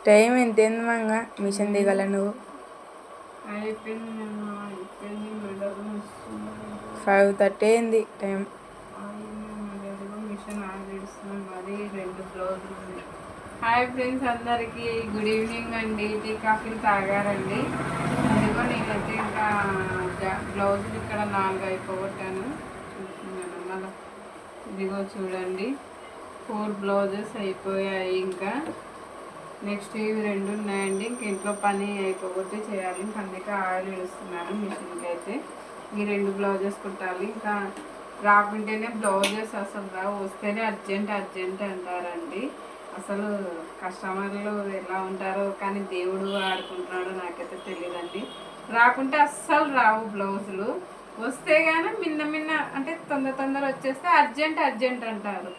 Time ఎంత ఏంది Manga machine దిగల నువ్వు? అయిపోయింది 5:30 అయింది టైం. మిషన్ ఆడిస్తున్నాం. మరి 2 బ్లౌజులు ఉన్నాయి. హాయ్ ఫ్రెండ్స్, అందరికీ గుడ్ ఈవినింగ్ అండి. టీ కాఫీలు తాగారండి. అందుకో నేనైతే ఇంకా బ్లౌజులు ఇక్కడ 4 అయిపోగొట్టాను. చూస్తున్నాను మళ్ళీ. ఇదిగో చూడండి, 4 బ్లౌజెస్ అయిపోయాయి. ఇంకా నెక్స్ట్ ఇవి 2 ఉన్నాయండి. ఇంక ఇంట్లో పని అయిపోగొట్టి చేయాలి. ఇంక అందుకే ఆయిల్ వేస్తున్నాను మిషన్కి. అయితే ఈ 2 బ్లౌజెస్ కుట్టాలి. ఇంకా రాకుంటేనే బ్లౌజెస్ అసలు రావు, వస్తేనే అర్జెంట్ అర్జెంట్ అంటారండి. అసలు కస్టమర్లు ఎలా ఉంటారో, కానీ దేవుడు ఆడుకుంటున్నాడో నాకైతే తెలియదండి. రాకుంటే అస్సలు రావు బ్లౌజులు, వస్తే కానీ మిన్న అంటే తొందర వచ్చేస్తే అర్జెంట్ అర్జెంట్ అంటారు.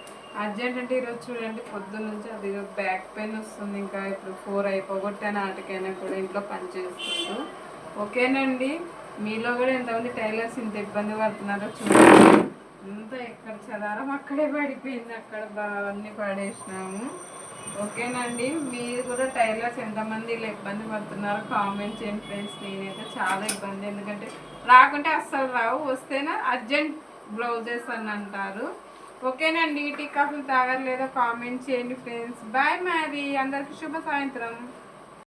అర్జెంట్ అంటే ఈరోజు చూడండి, పొద్దున్న నుంచి అది బ్యాక్ పెయిన్ వస్తుంది. ఇంకా ఇప్పుడు 4 అయిపోగొట్టాను. నాటికైనా కూడా ఇంట్లో పని చేసుకుంటూ. ఓకేనండి, మీలో కూడా ఎంతమంది టైలర్స్ ఇంత ఇబ్బంది పడుతున్నారో చూడండి. అంతా ఎక్కడ చదారం అక్కడే పడిపోయింది, అక్కడ అన్నీ పడేసినాము. ఓకేనండి, మీరు కూడా టైలర్స్ ఎంతమంది ఇలా ఇబ్బంది పడుతున్నారో కామెంట్ చేయండి ఫ్రెండ్స్. నేనైతే చాలా ఇబ్బంది, ఎందుకంటే రాకుంటే అస్సలు రావు, వస్తేనే అర్జెంట్ బ్లౌజెస్ అని అంటారు. ఓకేనండి, టీ కాఫీలు తాగారు లేదో కామెంట్ చేయండి ఫ్రెండ్స్. బాయ్ మరి, అందరికి శుభ సాయంత్రం.